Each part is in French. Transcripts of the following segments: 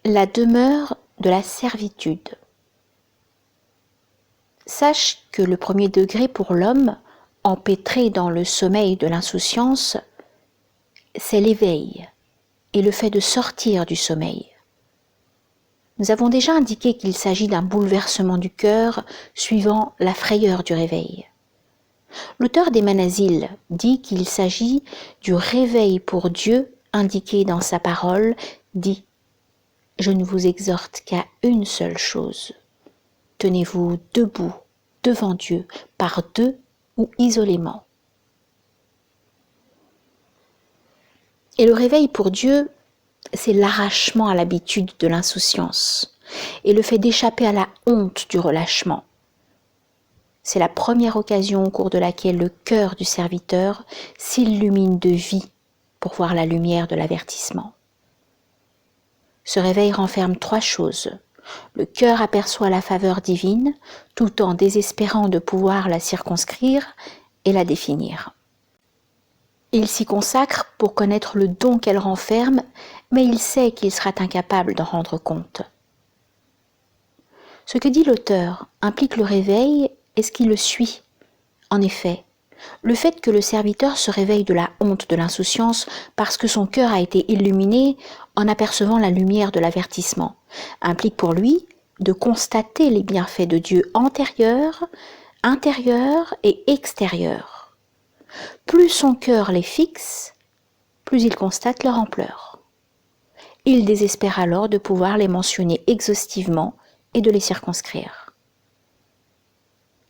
La demeure de la servitude. Sache que le premier degré pour l'homme, empêtré dans le sommeil de l'insouciance, c'est l'éveil et le fait de sortir du sommeil. Nous avons déjà indiqué qu'il s'agit d'un bouleversement du cœur suivant la frayeur du réveil. L'auteur des Manasil dit qu'il s'agit du réveil pour Dieu indiqué dans sa parole, dit « Je ne vous exhorte qu'à une seule chose. Tenez-vous debout devant Dieu par deux ou isolément. » Et le réveil pour Dieu, c'est l'arrachement à l'habitude de l'insouciance et le fait d'échapper à la honte du relâchement. C'est la première occasion au cours de laquelle le cœur du serviteur s'illumine de vie pour voir la lumière de l'avertissement. Ce réveil renferme trois choses. Le cœur aperçoit la faveur divine tout en désespérant de pouvoir la circonscrire et la définir. Il s'y consacre pour connaître le don qu'elle renferme, mais il sait qu'il sera incapable d'en rendre compte. Ce que dit l'auteur implique le réveil et ce qui le suit. En effet, le fait que le serviteur se réveille de la honte de l'insouciance parce que son cœur a été illuminé en apercevant la lumière de l'avertissement implique pour lui de constater les bienfaits de Dieu antérieurs, intérieurs et extérieurs. Plus son cœur les fixe, plus il constate leur ampleur. Il désespère alors de pouvoir les mentionner exhaustivement et de les circonscrire.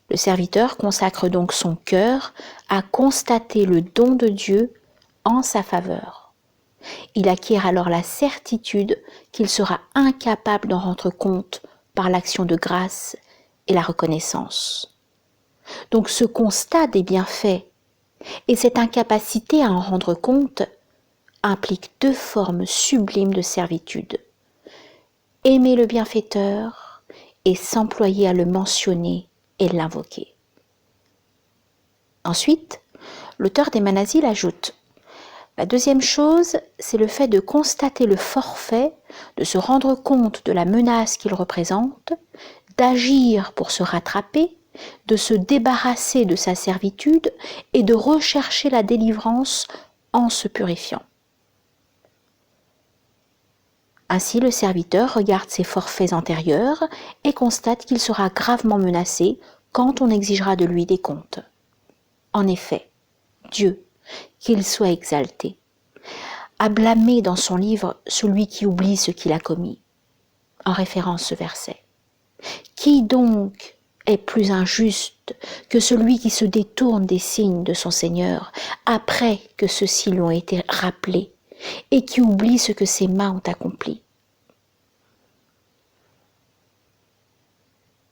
Le serviteur consacre donc son cœur à constater le don de Dieu en sa faveur. Il acquiert alors la certitude qu'il sera incapable d'en rendre compte par l'action de grâce et la reconnaissance. Donc ce constat des bienfaits et cette incapacité à en rendre compte impliquent deux formes sublimes de servitude. Aimer le bienfaiteur et s'employer à le mentionner et l'invoquer. Ensuite, l'auteur des Manasil ajoute « La deuxième chose, c'est le fait de constater le forfait, de se rendre compte de la menace qu'il représente, d'agir pour se rattraper, de se débarrasser de sa servitude et de rechercher la délivrance en se purifiant. » Ainsi, le serviteur regarde ses forfaits antérieurs et constate qu'il sera gravement menacé quand on exigera de lui des comptes. En effet, Dieu, qu'il soit exalté, a blâmé dans son livre celui qui oublie ce qu'il a commis, en référence à ce verset. Qui donc est plus injuste que celui qui se détourne des signes de son Seigneur après que ceux-ci lui ont été rappelés et qui oublie ce que ses mains ont accompli?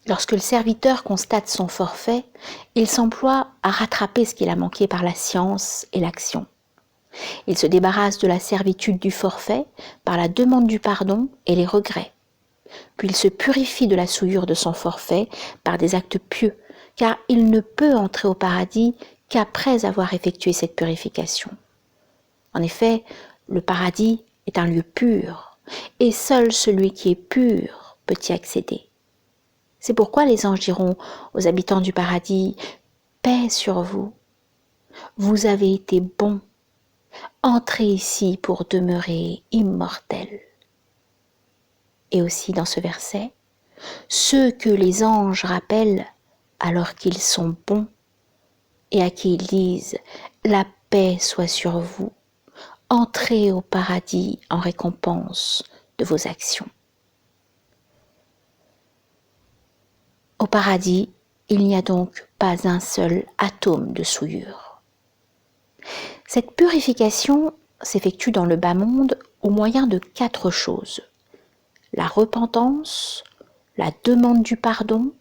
Lorsque le serviteur constate son forfait, il s'emploie à rattraper ce qu'il a manqué par la science et l'action. Il se débarrasse de la servitude du forfait par la demande du pardon et les regrets. Puis il se purifie de la souillure de son forfait par des actes pieux, car il ne peut entrer au paradis qu'après avoir effectué cette purification. En effet, le paradis est un lieu pur, et seul celui qui est pur peut y accéder. C'est pourquoi les anges diront aux habitants du paradis « Paix sur vous, vous avez été bons, entrez ici pour demeurer immortels. » Et aussi dans ce verset, ceux que les anges rappellent alors qu'ils sont bons et à qui ils disent « La paix soit sur vous, entrez au paradis en récompense de vos actions. » Au paradis, il n'y a donc pas un seul atome de souillure. Cette purification s'effectue dans le bas monde au moyen de 4 choses. La repentance, la demande du pardon,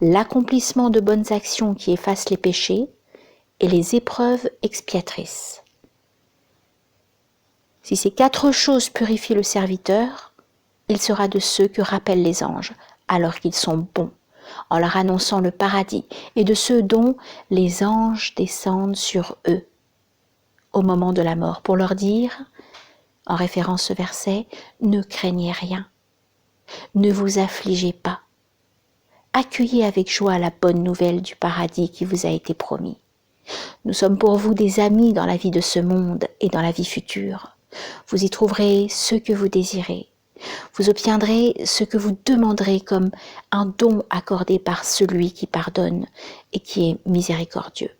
l'accomplissement de bonnes actions qui effacent les péchés et les épreuves expiatrices. Si ces 4 choses purifient le serviteur, il sera de ceux que rappellent les anges alors qu'ils sont bons, en leur annonçant le paradis, et de ceux dont les anges descendent sur eux au moment de la mort pour leur dire en référence ce verset, ne craignez rien, ne vous affligez pas. Accueillez avec joie la bonne nouvelle du paradis qui vous a été promis. Nous sommes pour vous des amis dans la vie de ce monde et dans la vie future. Vous y trouverez ce que vous désirez. Vous obtiendrez ce que vous demanderez comme un don accordé par celui qui pardonne et qui est miséricordieux.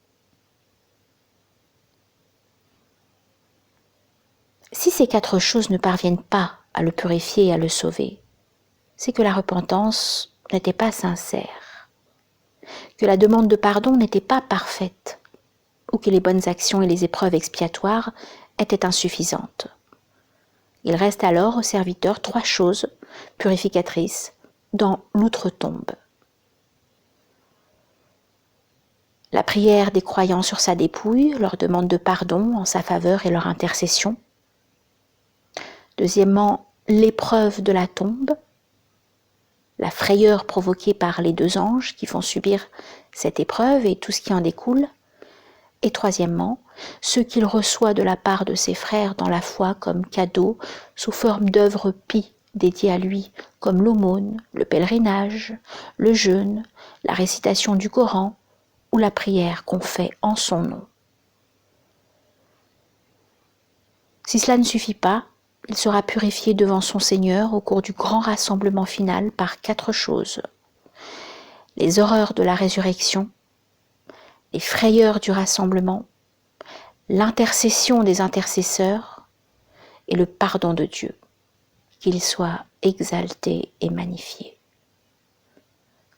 Si ces 4 choses ne parviennent pas à le purifier et à le sauver, c'est que la repentance n'était pas sincère, que la demande de pardon n'était pas parfaite, ou que les bonnes actions et les épreuves expiatoires étaient insuffisantes. Il reste alors au serviteur 3 choses purificatrices dans l'outre-tombe. La prière des croyants sur sa dépouille, leur demande de pardon en sa faveur et leur intercession. Deuxièmement, l'épreuve de la tombe, la frayeur provoquée par les 2 anges qui font subir cette épreuve et tout ce qui en découle. Et troisièmement, ce qu'il reçoit de la part de ses frères dans la foi comme cadeau sous forme d'œuvres pies dédiées à lui, comme l'aumône, le pèlerinage, le jeûne, la récitation du Coran ou la prière qu'on fait en son nom. Si cela ne suffit pas, il sera purifié devant son Seigneur au cours du grand rassemblement final par 4 choses. Les horreurs de la résurrection, les frayeurs du rassemblement, l'intercession des intercesseurs et le pardon de Dieu, qu'il soit exalté et magnifié.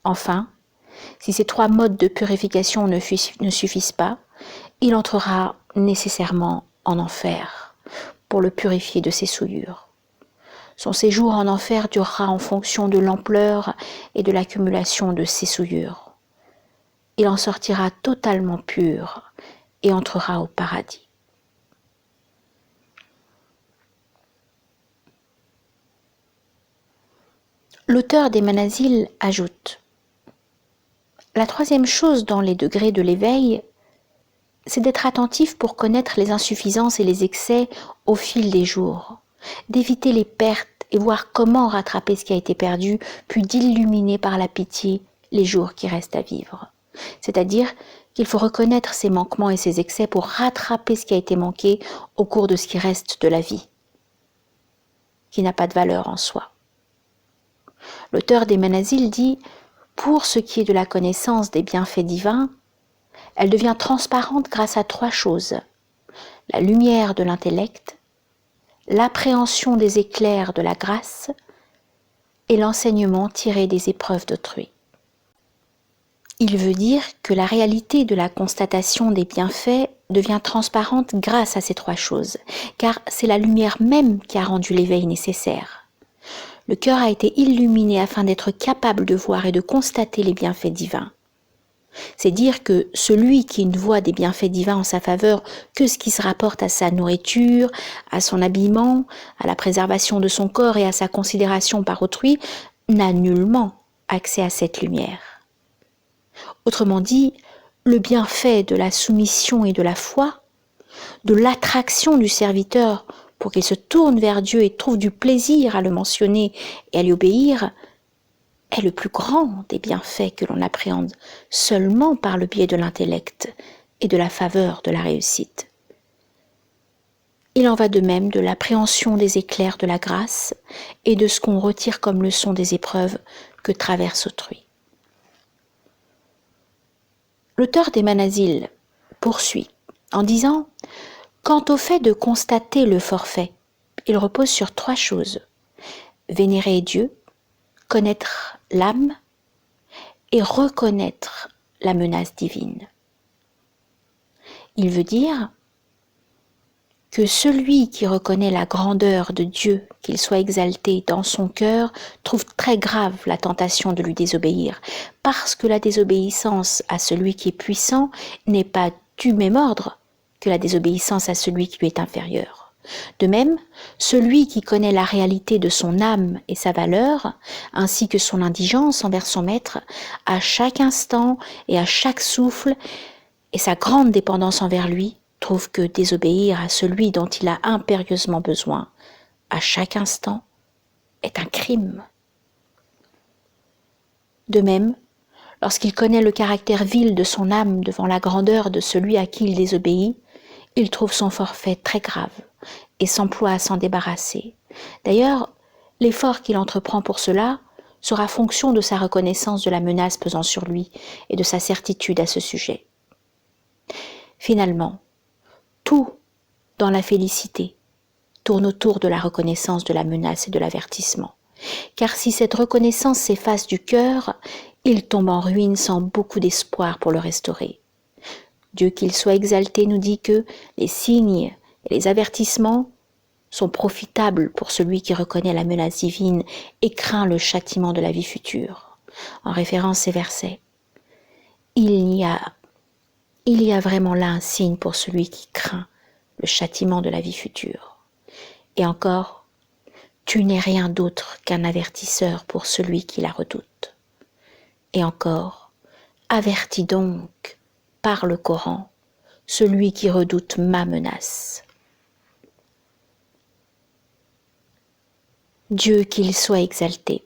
Enfin, si ces 3 modes de purification ne suffisent pas, il entrera nécessairement en enfer pour le purifier de ses souillures. Son séjour en enfer durera en fonction de l'ampleur et de l'accumulation de ses souillures. Il en sortira totalement pur et entrera au paradis. L'auteur des Manazil ajoute: la 3e chose dans les degrés de l'éveil, c'est d'être attentif pour connaître les insuffisances et les excès au fil des jours, d'éviter les pertes et voir comment rattraper ce qui a été perdu, puis d'illuminer par la pitié les jours qui restent à vivre. C'est-à-dire qu'il faut reconnaître ses manquements et ses excès pour rattraper ce qui a été manqué au cours de ce qui reste de la vie, qui n'a pas de valeur en soi. L'auteur des Manazil dit: pour ce qui est de la connaissance des bienfaits divins, elle devient transparente grâce à 3 choses: la lumière de l'intellect, l'appréhension des éclairs de la grâce et l'enseignement tiré des épreuves d'autrui. Il veut dire que la réalité de la constatation des bienfaits devient transparente grâce à ces 3 choses, car c'est la lumière même qui a rendu l'éveil nécessaire. Le cœur a été illuminé afin d'être capable de voir et de constater les bienfaits divins. C'est dire que celui qui ne voit des bienfaits divins en sa faveur que ce qui se rapporte à sa nourriture, à son habillement, à la préservation de son corps et à sa considération par autrui, n'a nullement accès à cette lumière. Autrement dit, le bienfait de la soumission et de la foi, de l'attraction du serviteur pour qu'il se tourne vers Dieu et trouve du plaisir à le mentionner et à lui obéir, est le plus grand des bienfaits que l'on appréhende seulement par le biais de l'intellect et de la faveur de la réussite. Il en va de même de l'appréhension des éclairs de la grâce et de ce qu'on retire comme leçon des épreuves que traverse autrui. L'auteur des Manazil poursuit en disant: quant au fait de constater le forfait, il repose sur 3 choses: vénérer Dieu, connaître l'âme et reconnaître la menace divine. Il veut dire que celui qui reconnaît la grandeur de Dieu, qu'il soit exalté dans son cœur, trouve très grave la tentation de lui désobéir, parce que la désobéissance à celui qui est puissant n'est pas du même ordre que la désobéissance à celui qui lui est inférieur. De même, celui qui connaît la réalité de son âme et sa valeur, ainsi que son indigence envers son maître, à chaque instant et à chaque souffle, et sa grande dépendance envers lui, trouve que désobéir à celui dont il a impérieusement besoin à chaque instant est un crime. De même, lorsqu'il connaît le caractère vil de son âme devant la grandeur de celui à qui il désobéit, il trouve son forfait très grave et s'emploie à s'en débarrasser. D'ailleurs, l'effort qu'il entreprend pour cela sera fonction de sa reconnaissance de la menace pesant sur lui et de sa certitude à ce sujet. Finalement, tout dans la félicité tourne autour de la reconnaissance de la menace et de l'avertissement. Car si cette reconnaissance s'efface du cœur, il tombe en ruine sans beaucoup d'espoir pour le restaurer. Dieu qu'il soit exalté nous dit que les signes et les avertissements sont profitables pour celui qui reconnaît la menace divine et craint le châtiment de la vie future. En référence à ces versets, il y a vraiment là un signe pour celui qui craint le châtiment de la vie future. Et encore, tu n'es rien d'autre qu'un avertisseur pour celui qui la redoute. Et encore, avertis donc par le Coran celui qui redoute ma menace. Dieu qu'il soit exalté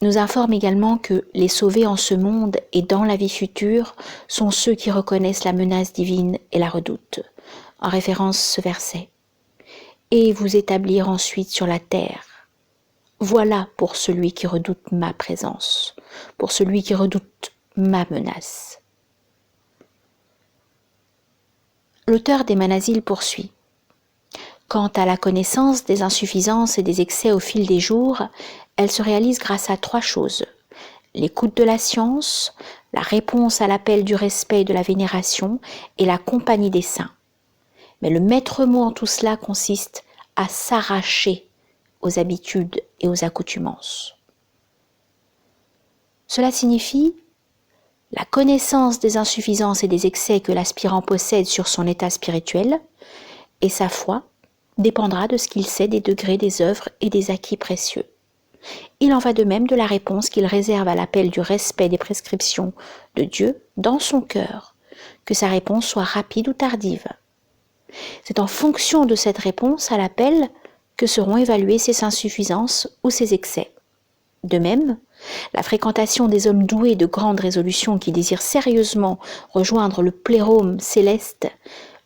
nous informe également que les sauvés en ce monde et dans la vie future sont ceux qui reconnaissent la menace divine et la redoutent. En référence ce verset. Et vous établir ensuite sur la terre. Voilà pour celui qui redoute ma présence, pour celui qui redoute ma menace. L'auteur des Manazil poursuit. Quant à la connaissance des insuffisances et des excès au fil des jours, elle se réalise grâce à 3 choses. L'écoute de la science, la réponse à l'appel du respect et de la vénération et la compagnie des saints. Mais le maître mot en tout cela consiste à s'arracher aux habitudes et aux accoutumances. Cela signifie la connaissance des insuffisances et des excès que l'aspirant possède sur son état spirituel, et sa foi dépendra de ce qu'il sait des degrés des œuvres et des acquis précieux. Il en va de même de la réponse qu'il réserve à l'appel du respect des prescriptions de Dieu dans son cœur, que sa réponse soit rapide ou tardive. C'est en fonction de cette réponse à l'appel que seront évaluées ses insuffisances ou ses excès. De même, la fréquentation des hommes doués de grandes résolutions qui désirent sérieusement rejoindre le plérôme céleste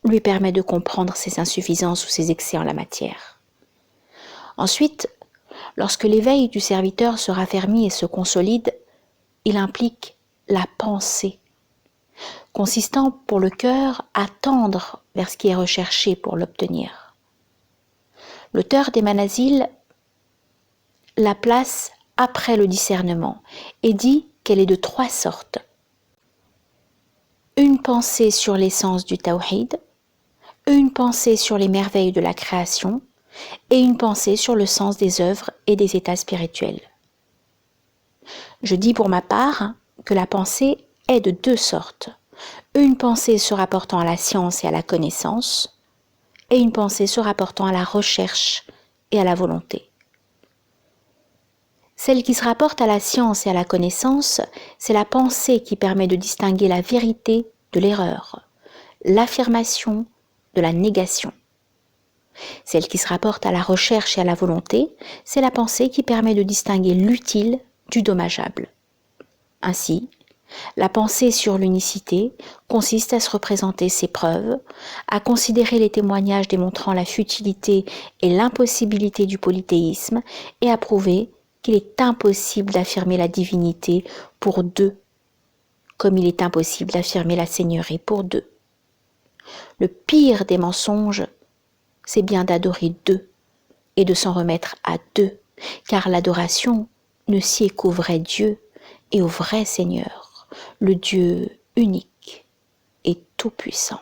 lui permet de comprendre ses insuffisances ou ses excès en la matière. Ensuite, lorsque l'éveil du serviteur se raffermit et se consolide, il implique la pensée, consistant pour le cœur à tendre vers ce qui est recherché pour l'obtenir. L'auteur des Manazil la place après le discernement et dit qu'elle est de 3 sortes. Une pensée sur l'essence du tawhid, une pensée sur les merveilles de la création et une pensée sur le sens des œuvres et des états spirituels. Je dis pour ma part que la pensée est de 2 sortes. Une pensée se rapportant à la science et à la connaissance, et une pensée se rapportant à la recherche et à la volonté. Celle qui se rapporte à la science et à la connaissance, c'est la pensée qui permet de distinguer la vérité de l'erreur, l'affirmation de la négation. Celle qui se rapporte à la recherche et à la volonté, c'est la pensée qui permet de distinguer l'utile du dommageable. Ainsi, la pensée sur l'unicité consiste à se représenter ses preuves, à considérer les témoignages démontrant la futilité et l'impossibilité du polythéisme et à prouver qu'il est impossible d'affirmer la divinité pour 2, comme il est impossible d'affirmer la seigneurie pour 2. Le pire des mensonges, c'est bien d'adorer 2 et de s'en remettre à 2, car l'adoration ne sied qu'au vrai Dieu et au vrai Seigneur, le Dieu unique et tout-puissant.